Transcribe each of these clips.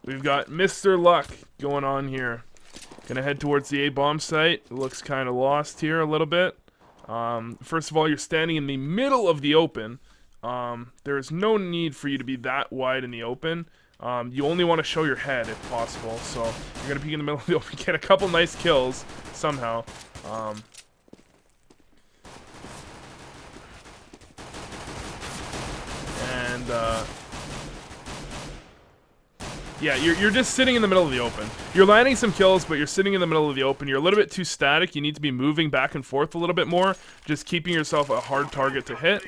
we've got Mr. Luck going on here. Gonna head towards the A-bomb site. It looks kind of lost here a little bit. First of all, you're standing in the middle of the open. There is no need for you to be that wide in the open. You only want to show your head if possible. So you're gonna peek in the middle of the open, get a couple nice kills somehow. Yeah, you're just sitting in the middle of the open. You're landing some kills, but you're sitting in the middle of the open. You're a little bit too static. You need to be moving back and forth a little bit more, just keeping yourself a hard target to hit.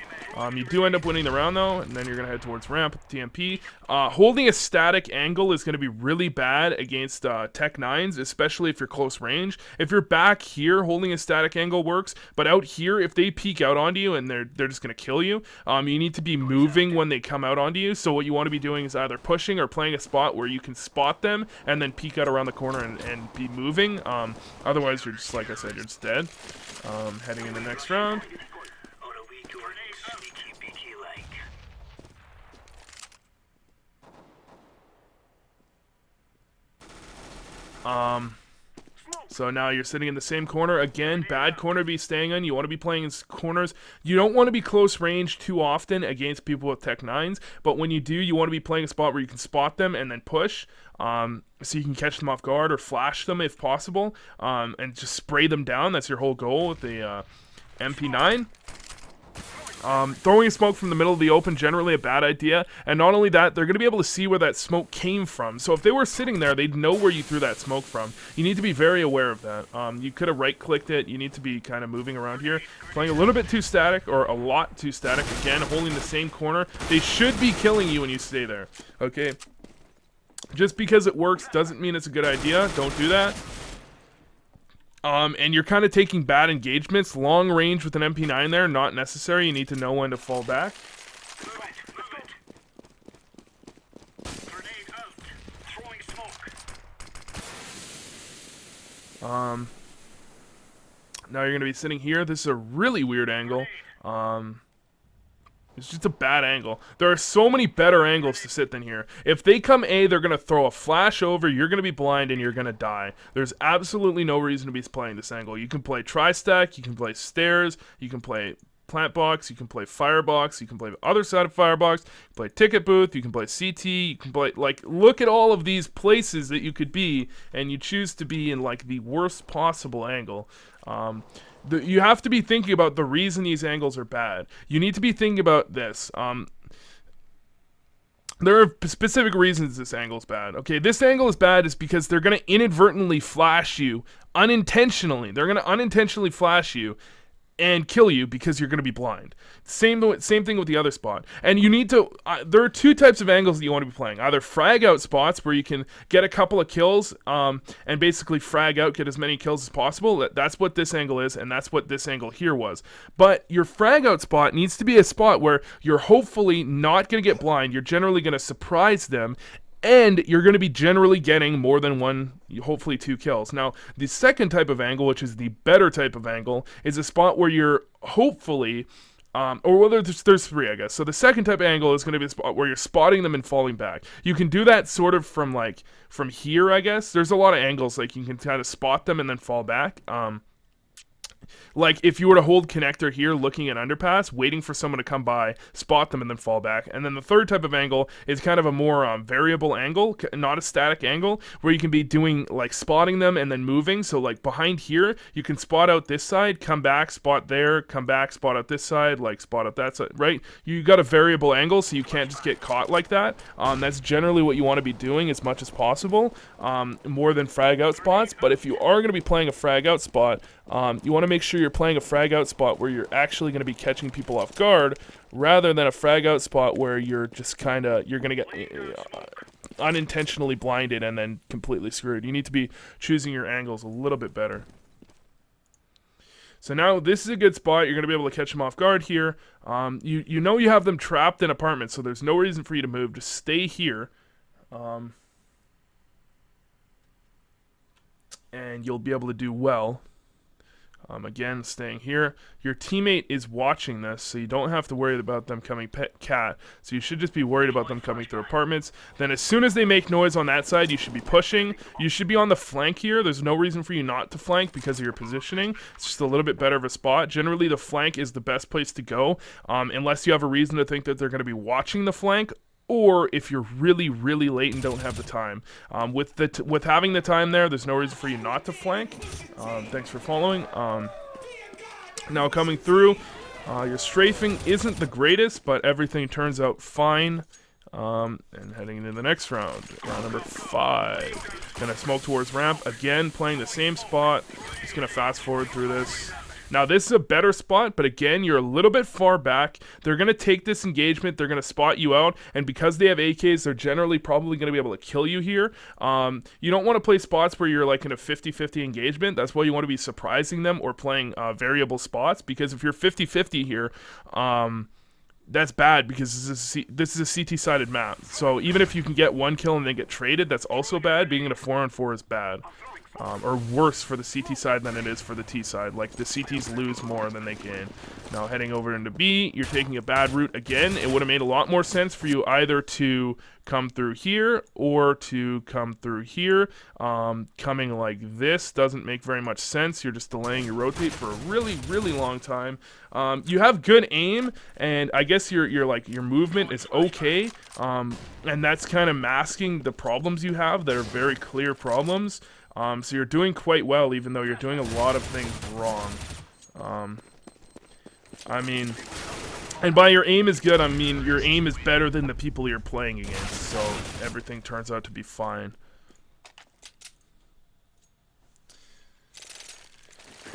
You do end up winning the round, though, and then you're going to head towards ramp with TMP. Holding a static angle is going to be really bad against Tech 9s, especially if you're close range. If you're back here, holding a static angle works, but out here, if they peek out onto you and they're just going to kill you, you need to be moving when they come out onto you. So what you want to be doing is either pushing or playing a spot where you can spot them and then peek out around the corner and be moving. Otherwise, you're just, like I said, you're just dead. Heading in the next round. So now you're sitting in the same corner. Again, bad corner to be staying in. You want to be playing in corners. You don't want to be close range too often against people with Tech 9s, but when you do, you want to be playing a spot where you can spot them and then push, so you can catch them off guard or flash them if possible, and just spray them down. That's your whole goal with the MP9. Throwing a smoke from the middle of the open, generally a bad idea, and not only that, they're going to be able to see where that smoke came from. So if they were sitting there, they'd know where you threw that smoke from. You need to be very aware of that. You could have right-clicked it. You need to be kind of moving around here. Playing a little bit too static, or a lot too static. Again, holding the same corner. They should be killing you when you stay there, okay? Just because it works doesn't mean it's a good idea. Don't do that. And you're kind of taking bad engagements. Long range with an MP9 there, not necessary. You need to know when to fall back. Now you're going to be sitting here. This is a really weird angle. It's just a bad angle. There are so many better angles to sit than here. If they come A, they're going to throw a flash over, you're going to be blind, and you're going to die. There's absolutely no reason to be playing this angle. You can play tri-stack, you can play stairs, you can play plant box, you can play firebox, you can play the other side of firebox, you can play ticket booth, you can play CT, you can play, like, look at all of these places that you could be, and you choose to be in, like, the worst possible angle. You have to be thinking about the reason these angles are bad. You need to be thinking about this. There are specific reasons this angle is bad. Okay, this angle is bad is because they're going to inadvertently flash you unintentionally. They're going to unintentionally flash you and kill you because you're going to be blind. Same thing with the other spot. And you need to, there are two types of angles that you want to be playing. Either frag out spots where you can get a couple of kills and basically frag out, get as many kills as possible. That's what this angle is, and that's what this angle here was. But your frag out spot needs to be a spot where you're hopefully not going to get blind. You're generally going to surprise them, and you're going to be generally getting more than one, hopefully 2 kills. Now, the second type of angle, which is the better type of angle, is a spot where you're hopefully, or whether there's 3, I guess. So the second type of angle is going to be a spot where you're spotting them and falling back. You can do that sort of from here, I guess. There's a lot of angles, like you can kind of spot them and then fall back. Like, if you were to hold connector here, looking at underpass, waiting for someone to come by, spot them, and then fall back. And then the third type of angle is kind of a more variable angle, not a static angle, where you can be doing, like, spotting them and then moving. So, like, behind here, you can spot out this side, come back, spot there, come back, spot out this side, like, spot out that side, right? You got a variable angle, so you can't just get caught like that. That's generally what you want to be doing as much as possible, more than frag out spots. But if you are going to be playing a frag out spot, you want to make sure you're playing a frag out spot where you're actually going to be catching people off guard, rather than a frag out spot where you're just kind of, you're going to get unintentionally blinded and then completely screwed. You need to be choosing your angles a little bit better. So now this is a good spot. You're going to be able to catch them off guard here. You know you have them trapped in apartments, so there's no reason for you to move. Just stay here. And you'll be able to do well. Again, staying here. Your teammate is watching this, so you don't have to worry about them coming cat. So you should just be worried about them coming through apartments. Then as soon as they make noise on that side, you should be pushing. You should be on the flank here. There's no reason for you not to flank because of your positioning. It's just a little bit better of a spot. Generally, the flank is the best place to go, unless you have a reason to think that they're going to be watching the flank, or if you're really, really late and don't have the time. With having the time there's no reason for you not to flank. Thanks for following. Now coming through, your strafing isn't the greatest, but everything turns out fine. And heading into the next round number 5. Gonna smoke towards ramp, again playing the same spot. Just gonna fast forward through this. Now this is a better spot, but again, you're a little bit far back. They're going to take this engagement, they're going to spot you out, and because they have AKs, they're generally probably going to be able to kill you here. You don't want to play spots where you're like in a 50-50 engagement. That's why you want to be surprising them or playing variable spots, because if you're 50-50 here, that's bad because this is a CT-sided map. So even if you can get 1 kill and then get traded, that's also bad. Being in a 4-on-4 is bad. Or worse for the CT side than it is for the T side. Like, the CTs lose more than they gain. Now, heading over into B, you're taking a bad route again. It would have made a lot more sense for you either to come through here or to come through here. Coming like this doesn't make very much sense. You're just delaying your rotate for a really, really long time. You have good aim, and I guess your movement is okay. And that's kind of masking the problems you have that are very clear problems. So you're doing quite well, even though you're doing a lot of things wrong. I mean, and by your aim is good, I mean your aim is better than the people you're playing against, so everything turns out to be fine.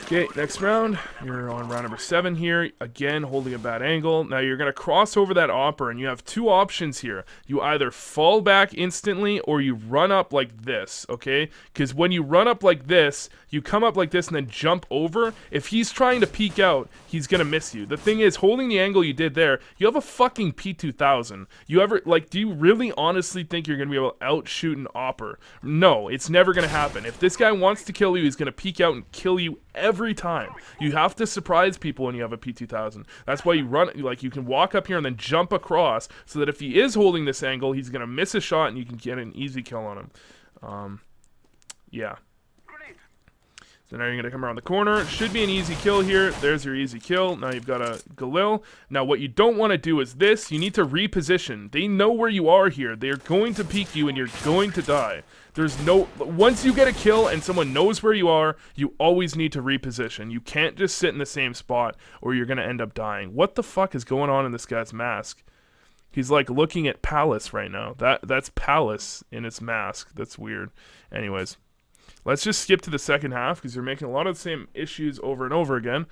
Okay, next round. You're on round number 7 here. Again, holding a bad angle. Now you're going to cross over that opper, and you have 2 options here. You either fall back instantly, or you run up like this, okay? Because when you run up like this, you come up like this and then jump over. If he's trying to peek out, he's going to miss you. The thing is, holding the angle you did there, you have a fucking P2000. Do you really honestly think you're going to be able to outshoot an opper? No, it's never going to happen. If this guy wants to kill you, he's going to peek out and kill you every time. You have to surprise people when you have a P2000. That's why you run, like, you can walk up here and then jump across, so that if he is holding this angle, he's gonna miss a shot and you can get an easy kill on him. Yeah. So now you're going to come around the corner. It should be an easy kill here. There's your easy kill. Now you've got a Galil. Now what you don't want to do is this. You need to reposition. They know where you are here. They're going to peek you and you're going to die. Once you get a kill and someone knows where you are, you always need to reposition. You can't just sit in the same spot or you're going to end up dying. What the fuck is going on in this guy's mask? He's like looking at Palace right now. That's Palace in its mask. That's weird. Anyways. Let's just skip to the second half because you're making a lot of the same issues over and over again.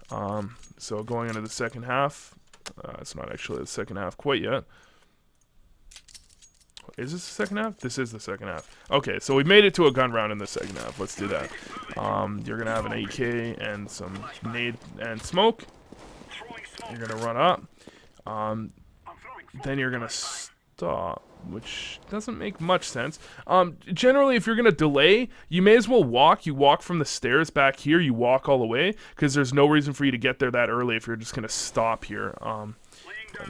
So going into the second half, it's not actually the second half quite yet. Is this the second half? This is the second half. Okay, so we made it to a gun round in the second half. Let's do that. You're gonna have an AK and some nade and smoke. You're gonna run up. Then you're gonna stop, which doesn't make much sense. Generally, if you're going to delay, you may as well walk. You walk from the stairs back here. You walk all the way, because there's no reason for you to get there that early if you're just going to stop here.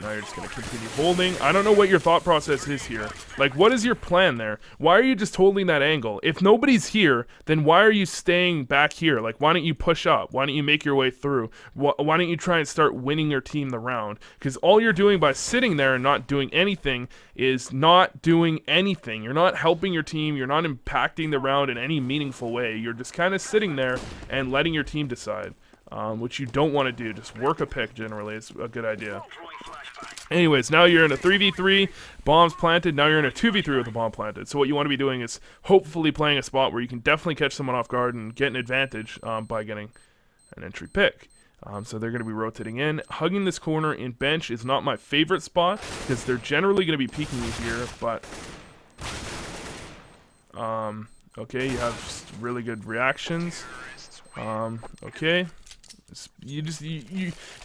Now you're just going to continue holding. I don't know what your thought process is here. Like, what is your plan there? Why are you just holding that angle? If nobody's here, then why are you staying back here? Like, why don't you push up? Why don't you make your way through? Why don't you try and start winning your team the round? Because all you're doing by sitting there and not doing anything is not doing anything. You're not helping your team. You're not impacting the round in any meaningful way. You're just kind of sitting there and letting your team decide. Which you don't want to do. Just work a pick, generally. It's a good idea. Anyways, now you're in a 3v3, bombs planted. Now you're in a 2v3 with a bomb planted. So what you want to be doing is hopefully playing a spot where you can definitely catch someone off guard and get an advantage by getting an entry pick. So they're going to be rotating in. Hugging this corner in bench is not my favorite spot because they're generally going to be peeking you here, but... okay, you have really good reactions. Okay.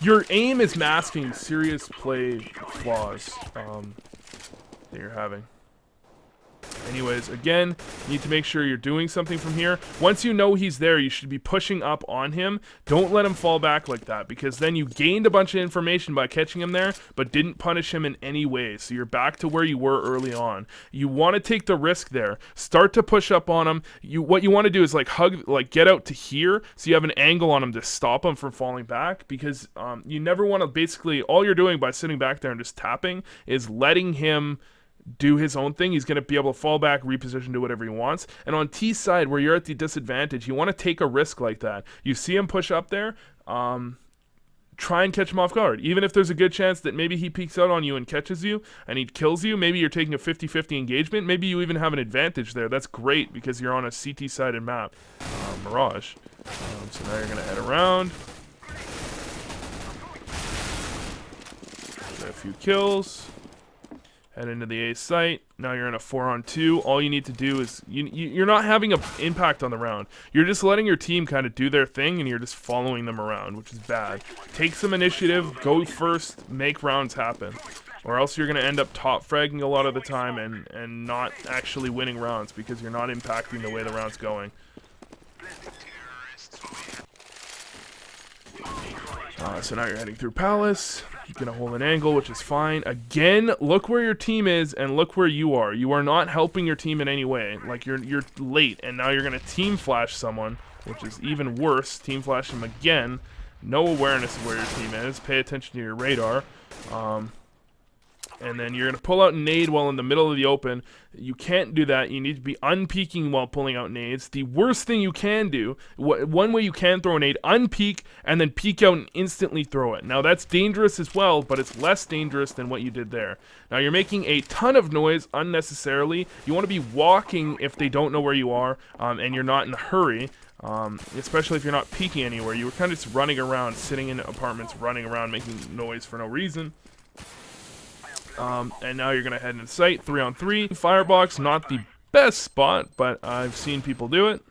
Your aim is masking serious play flaws that you're having. Anyways, again, you need to make sure you're doing something from here. Once you know he's there, you should be pushing up on him. Don't let him fall back like that, because then you gained a bunch of information by catching him there, but didn't punish him in any way. So you're back to where you were early on. You want to take the risk there. Start to push up on him. What you want to do is get out to here, so you have an angle on him to stop him from falling back, because you never want to, basically, all you're doing by sitting back there and just tapping is letting him do his own thing. He's going to be able to fall back, reposition, do whatever he wants. And on T's side, where you're at the disadvantage, you want to take a risk like that. You see him push up there, try and catch him off guard. Even if there's a good chance that maybe he peeks out on you and catches you, and he kills you, maybe you're taking a 50-50 engagement, maybe you even have an advantage there. That's great, because you're on a CT-sided map. Mirage. So now you're going to head around. Get a few kills. Head into the A site. Now you're in a 4-on-2. All you need to do is... You're not having an impact on the round. You're just letting your team kind of do their thing, and you're just following them around, which is bad. Take some initiative. Go first. Make rounds happen. Or else you're going to end up top fragging a lot of the time and not actually winning rounds, because you're not impacting the way the round's going. So now you're heading through Palace. You're going to hold an angle, which is fine. Again, look where your team is and look where you are. You are not helping your team in any way. Like, you're late, and now you're going to team flash someone, which is even worse. Team flash him again. No awareness of where your team is. Pay attention to your radar. And then you're going to pull out a nade while in the middle of the open. You can't do that. You need to be unpeaking while pulling out nades. The worst thing you can do, one way you can throw a nade, unpeak, and then peek out and instantly throw it. Now, that's dangerous as well, but it's less dangerous than what you did there. Now, you're making a ton of noise unnecessarily. You want to be walking if they don't know where you are, and you're not in a hurry. Especially if you're not peeking anywhere. You were kind of just running around, sitting in apartments, running around, making noise for no reason. And now you're going to head into sight, 3-on-3. Firebox, not the best spot, but I've seen people do it.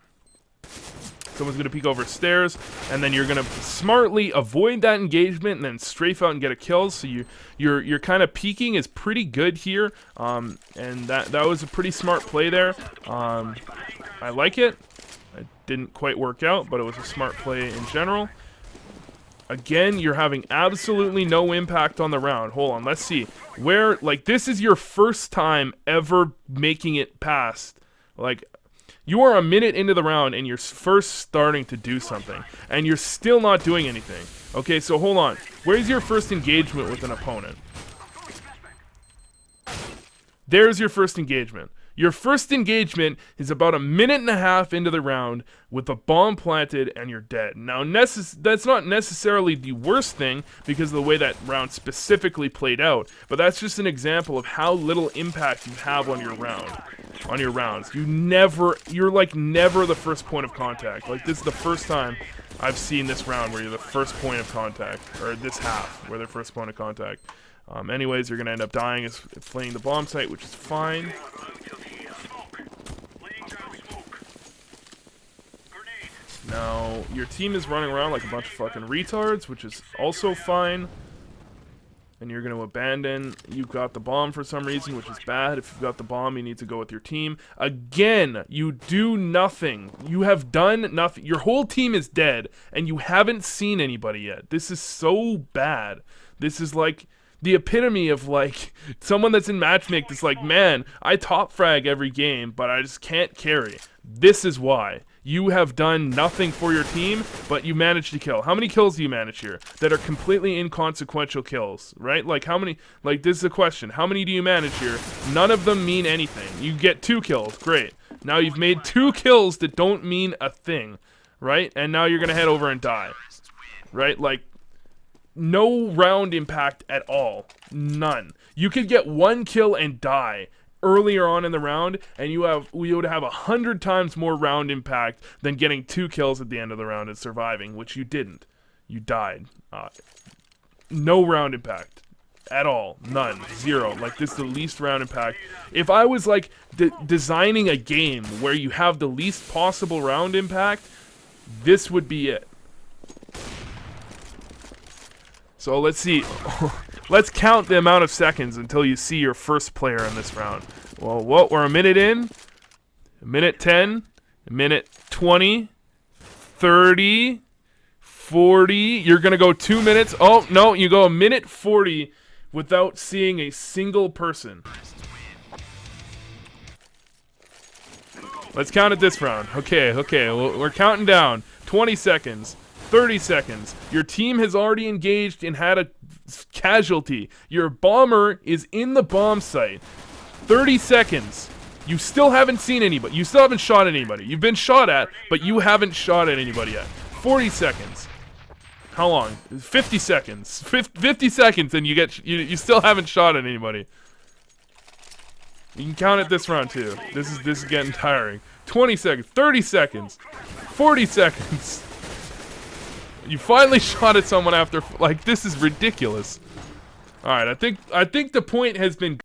Someone's going to peek over stairs, and then you're going to smartly avoid that engagement and then strafe out and get a kill. So you're kind of peeking is pretty good here, and that was a pretty smart play there. I like it. It didn't quite work out, but it was a smart play in general. Again, you're having absolutely no impact on the round. Hold on, let's see. Where, like, this is your first time ever making it past. Like, you are a minute into the round and you're first starting to do something. And you're still not doing anything. Okay, so hold on. Where's your first engagement with an opponent? There's your first engagement. Your first engagement is about a minute and a half into the round with a bomb planted and you're dead. Now, that's not necessarily the worst thing because of the way that round specifically played out, but that's just an example of how little impact you have on your rounds. You're like never the first point of contact. Like, this is the first time I've seen this round where you're the first point of contact, or this half where they're first point of contact. Anyways, you're going to end up dying as fleeing the bomb site, which is fine. Now, your team is running around like a bunch of fucking retards, which is also fine. And you're going to abandon. You got the bomb for some reason, which is bad. If you've got the bomb, you need to go with your team. Again, you do nothing. You have done nothing. Your whole team is dead, and you haven't seen anybody yet. This is so bad. This is like the epitome of, like, someone that's in matchmake that's like, man, I top frag every game, but I just can't carry. This is why. You have done nothing for your team, but you managed to kill. How many kills do you manage here that are completely inconsequential kills, right? Like, how many, like, this is the question. How many do you manage here? None of them mean anything. You get 2 kills. Great. Now you've made 2 kills that don't mean a thing, right? And now you're going to head over and die, right? Like, no round impact at all. None. You could get 1 kill and die earlier on in the round, and we would have 100 times more round impact than getting 2 kills at the end of the round and surviving, which you didn't. You died. No round impact at all. None. 0. Like, this is the least round impact. If I was, like, designing a game where you have the least possible round impact, this would be it. So let's see. Let's count the amount of seconds until you see your first player in this round. Well, what? We're a minute in. A minute 10. A minute 20. 30. 40. You're going to go 2 minutes. Oh, no. You go a minute 40 without seeing a single person. Let's count it this round. Okay. We're counting down. 20 seconds. 30 seconds. Your team has already engaged and had a casualty. Your bomber is in the bomb site. 30 seconds. You still haven't seen anybody. You still haven't shot at anybody. You've been shot at, but you haven't shot at anybody yet. 40 seconds. How long? 50 seconds. 50 seconds and you still haven't shot at anybody. You can count it this round too. This is getting tiring. 20 seconds, 30 seconds, 40 seconds. You finally shot at someone after, like, this is ridiculous. All right, I think the point has been